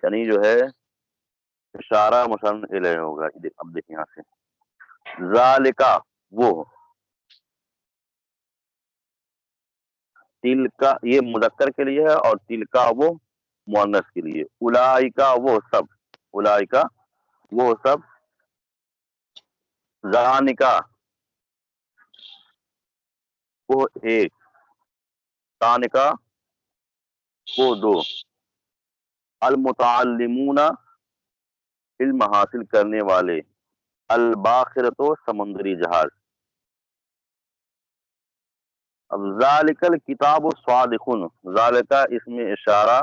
یعنی جو ہے اشارہ مشار الیہ ہوگا. اب دیکھیں یہاں سے ذالکا وہ، تلکا یہ مذکر کے لیے ہے اور تلکا وہ مؤنث کے لیے. اولئکا وہ سب، اولئکا وہ سب، ذالکا وہ ایک، تانکا وہ دو، المتعلمون علم حاصل کرنے والے، الباخرۃ سمندری جہاز. اب ذالک الکتاب صادق، ذالک اس میں اشارہ،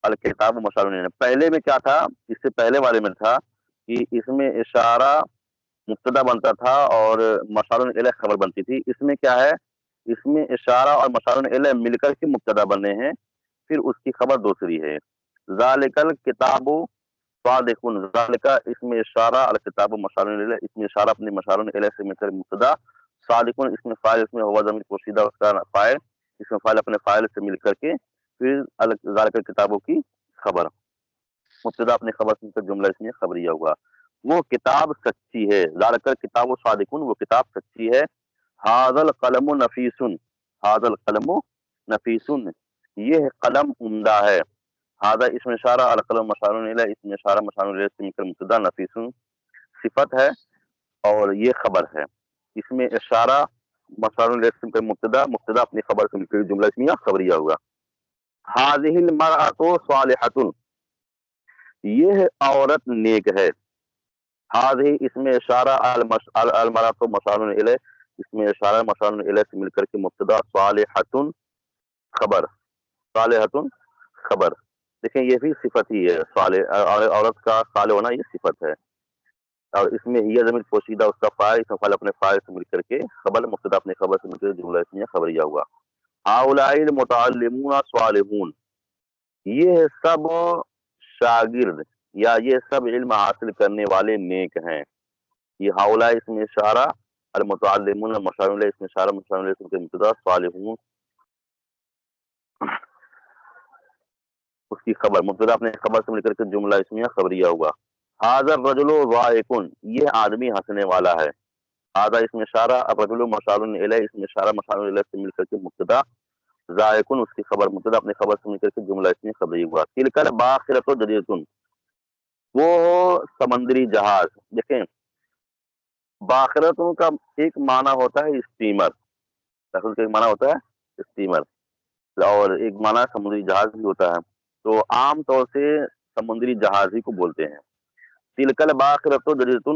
الکتاب مشار الیہ. پہلے میں کیا تھا، اس سے پہلے والے میں تھا کہ اس میں اشارہ مبتدا بنتا تھا اور مشار الیہ خبر بنتی تھی. اس میں کیا ہے، اس میں اشارہ اور مشار الیہ مل کر کے مبتدا بنے ہیں، پھر اس کی خبر دوسری ہے. ذالک الکتاب صادق، ذالک اس میں اشارہ، الکتاب مشار الیہ اس میں اشارہ اپنے مشار الیہ سے مل کر مبتدا، صادق اس میں فاعل، اس میں ہوا ضمیر پوشیدہ اس کا فاعل، اس میں فاعل اپنے فاعل سے مل کر کے پھر ذالک الکتابوں کی خبر، مبتدا اپنے خبر سے مل کر جملہ اس میں خبریہ ہوا. وہ کتاب سچی ہے، ذالک الکتاب صادق وہ کتاب سچی ہے. ھذا القلم نفیس، ھذا القلم نفیس یہ قلم عمدہ ہے. ھذا اس میں اشارہ، القلم مشار الیہ اس میں اشارہ مشار الیہ سے مل کر مبتدا، نفیس صفت ہے اور یہ خبر ہے. اس میں اشارہ مشار الیہ سے مل کر مبتدا، مبتدا اپنی خبر سے مل کر جملہ اسمیہ خبریہ ہوگا. ھذہ المرأۃ صالحۃ یہ عورت نیک ہے. ھذہ اس میں اشارہ، المرأۃ مشار الیہ اس میں اشارہ مشار الیہ سے مل کر کے مبتدا، صالحۃ خبر، صالحۃ خبر. دیکھیں یہ بھی صفت ہی ہے، صالح عورت کا صالح ہونا یہ صفت ہے. اور اس میں یہ ضمیر پوشیدہ اس کا فاعل، اس میں فاعل اپنے فاعل سے مل کر کے خبر، مبتدا اپنے خبر سے مل کر جملہ اسمیہ خبریہ ہوا. ہؤلاء المتعلمون صالحون یہ سب شاگرد یا یہ سب علم حاصل کرنے والے نیک ہیں. یہ ہؤلاء اس میں اشارہ، المتعلمون مشار الیہ اس میں اشارہ مشار الیہ سے مل کر مبتدا، صالحون اس کی خبر، مبتدا اپنے خبر سے مل کر کے جملہ اسمیہ خبریہ ہوا. ھذا الرجل ضاحک یہ آدمی ہنسنے والا ہے. ھذا اس میں اشارہ، الرجل مشار الیہ اس میں اشارہ مشار الیہ سے مل کر کے مبتدا، ضاحک اس کی خبر، مبتدا اپنے خبر سے مل کر کے جملہ اسمیہ خبریہ ہوا. تلک الباخرۃ جریۃ وہ سمندری جہاز. دیکھیں باخرتوں کا ایک معنی ہوتا ہے اسٹیمر، باخرت کا ایک معنی ہوتا ہے اسٹیمر اور ایک معنی سمندری جہاز بھی ہوتا ہے. تو عام طور سے سمندری جہاز ہی کو بولتے ہیں. تلک الباخرۃ جریۃ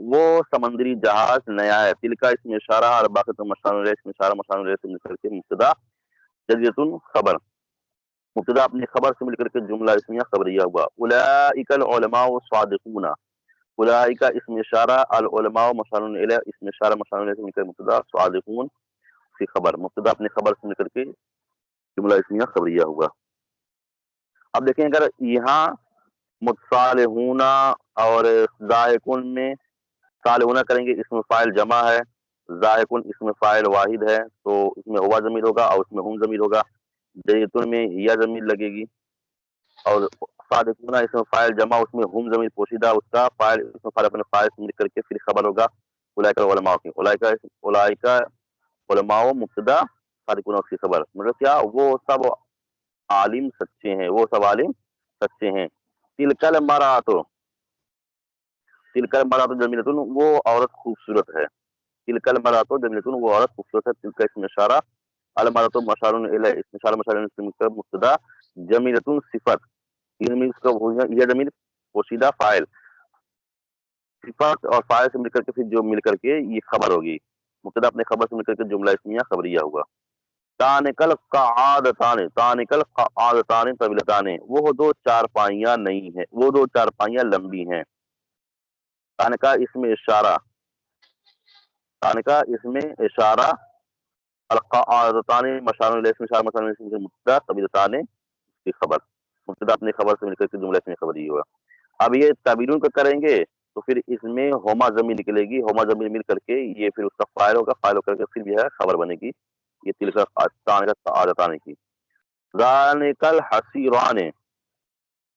وہ سمندری جہاز نیا ہے. تلک اس میں اشارہ، الباخرۃ مشار الیہ اس میں اشارہ مشار الیہ سے مل کر کے مبتدا، جریۃ خبر، مبتدا اپنی خبر سے مل کر کے جملہ اسمیہ خبریہ ہوا. اولئک العلماء الصادقون اولئک اس میں اشارہ، العلماء مشار الیہ اس میں اشارہ مشار الیہ سے مل کر مبتدا، صادقون کی خبر، مبتدا اپنی خبر سے مل کر کے جملہ اسمیہ خبریہ ہوگا. اب دیکھیں اگر یہاں متصالحون اور ذائقون میں صالحون کریں گے، اس میں فاعل جمع ہے، ذائقون اس میں فاعل واحد ہے، تو اس میں ہوا ضمیر ہوگا اور اس میں ہم ضمیر ہوگا. جریتون میں یا ضمیر لگے گی اور صادقون اس میں فاعل جمع، اس میں ہم ضمیر پوشیدہ اس کا فاعل، اس میں فاعل اپنے فاعل سے مل کر کے پھر خبر ہوگا اولئک العلماء کی. اولئک علماء مبتدا، صادقون اس کی خبر. مطلب کیا، وہ سب عالم سچے ہیں، وہ سب عالم سچے ہیں. تلک المرأۃ، تلک المرأۃ جمیلۃ وہ عورت خوبصورت ہے. تلک المرأۃ جمیلۃ وہ عورت خوبصورت ہے. تلک اس میں اشارہ، المرأۃ مشار الیہ اس میں اشارہ مشار الیہ سے مل کر مبتدا، جمیلۃ صفت، یہ ضمیر پوشیدہ فاعل، صفت اور فاعل سے مل کر کے پھر جو مل کر کے یہ خبر ہوگی، مبتدا اپنے خبر سے مل کر کے جملہ اسمیہ خبریہ ہوگا. تانکل قعادتان، تانکل قعادتان طویلتان وہ دو چارپائیاں نہیں ہیں، وہ دو چارپائیاں لمبی ہیں. تانکا اس میں اشارہ، تانکا اس میں اشارہ، القعادتان مشار الیہ اس میں اشارہ مشار الیہ سے مبتدا، طویلتان کی خبر، مبتدا اپنی خبر سے مل کر کے جملہ اسمیہ خبریہ ہوگا. اب یہ تعبیروں کا کریں گے تو پھر اس میں ہوما ضمیر نکلے گی، ہوما ضمیر مل کر کے یہ پھر اس کا فاعل ہوگا، فاعل ہو کر کے پھر جو ہے خبر بنے گی. یہ تلک قعادتان کی. ذالک الحصیران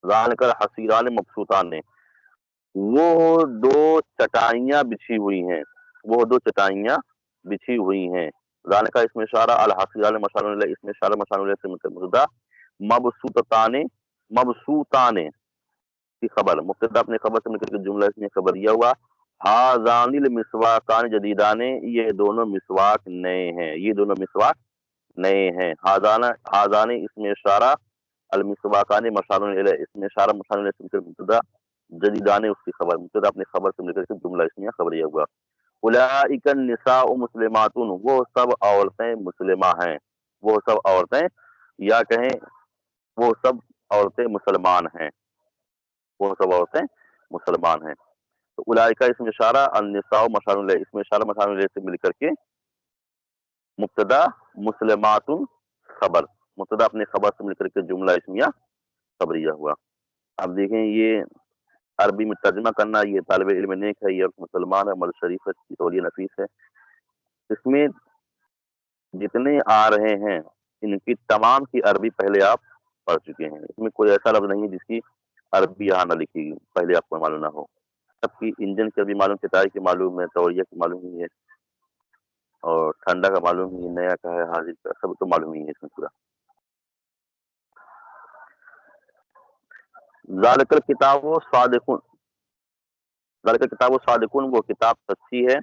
ذالک الحصیران مبسوطان نے، وہ دو چٹائیاں بچھی ہوئی ہیں، وہ دو چٹائیاں بچھی ہوئی ہیں۔ ذالک اس میں اشارہ، الحصیران مشار الیہ اس میں اشارہ، مشار الیہ سے مبتدا، مبسوطتان، مبسوطان کی خبر، مبتدا اپنے خبر سے نکل کے جملہ اس میں خبریہ ہوا۔ ہاذان المسواکان جدیدان، یہ دونوں مسواک نئے ہیں، یہ دونوں مسواک نئے ہیں۔ ہاذان اس میں اشارہ، المسواکان مشار الیہ اس میں اشارہ، مشار الیہ سے نکل مبتدا، جدیدان اس کی خبر، مبتدا اپنے خبر سے نکل کے جملہ اس میں خبریہ ہوا۔ اولئک النساء مسلمات، وہ سب عورتیں مسلمہ ہیں، وہ سب عورتیں، یا کہیں وہ سب عورتیں مسلمان ہیں، وہ سب عورتیں مسلمان ہیں۔ تو اولئک اس میں اشارہ، النساء مشار الیہ اس میں اشارہ، مشار الیہ سے مل کر کے مبتدا، مسلمات خبر، مبتدا اپنے خبر سے مل کر کے جملہ اسمیہ خبریہ ہوا۔ اب دیکھیں یہ عربی میں ترجمہ کرنا، یہ طالب علم نیک ہے، یہ مسلمان ہے، عمل شریف ہے، کی تولیہ نفیس ہے۔ اس میں جتنے آ رہے ہیں ان کی تمام کی عربی پہلے آپ پڑھ چکے ہیں، اس میں کوئی ایسا لفظ نہیں ہے جس کی عربی یہاں نہ لکھی پہلے آپ کو معلوم نہ ہو۔ سب کی انجن کی عربی معلوم، کتائی کی معلوم ہے، توریہ کی معلوم ہی ہے، اور ٹھنڈا کا معلوم ہی ہے، نیا کا ہے، حاضر کا، سب تو معلوم ہی ہے اس میں پورا۔ ذالک الکتاب صادقون، ذالک الکتاب صادقون، وہ کتاب سچی ہے۔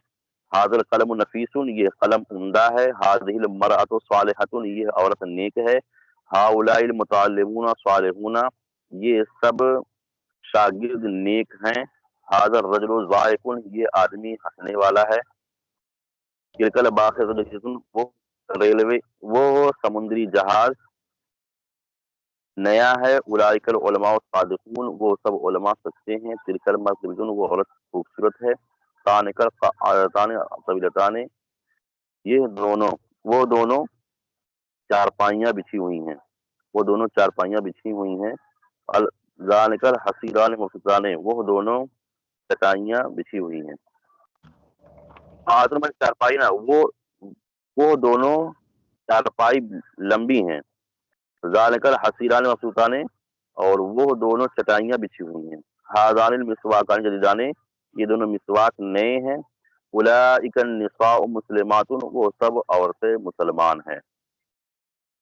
حاضر القلم نفیس، یہ قلم عمدہ ہے۔ حاضر المرأۃ صالحۃ، یہ عورت نیک ہے۔ ہؤلاء المتعلمون صالحون، یہ سب شاگرد نیک ہیں۔ حاضر الرجل ضاحک، یہ آدمی ہنسنے والا ہے۔ تلک الباخرۃ، وہ ریلوے، وہ سمندری جہاز نیا ہے۔ اولئک العلماء الصادقون، وہ سب علماء سچے ہیں۔ تلک المرأۃ، وہ عورت خوبصورت ہے۔ تانکر قاعدتان طویلتان، یہ دونوں، وہ دونوں چارپائیاں بچھی ہوئی ہیں، وہ دونوں چارپائیاں بچھی ہوئی ہیں۔ ذالک الحصیران مبسوطان، وہ دونوں چٹائیاں بچھی ہوئی ہیں۔ میں چارپائی نا، وہ دونوں چارپائی لمبی ہیں۔ ذالک الحصیران مبسوطان، اور وہ دونوں چٹائیاں بچھی ہوئی ہیں۔ ہاذان المسواکان جدیدان، یہ دونوں مسواک نئے ہیں۔ اولئک النساء مسلمات، وہ سب عورتیں مسلمان ہیں،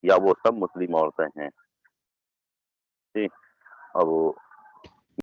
یا وہ سب مسلم عورتیں ہیں۔ ٹھیک، اب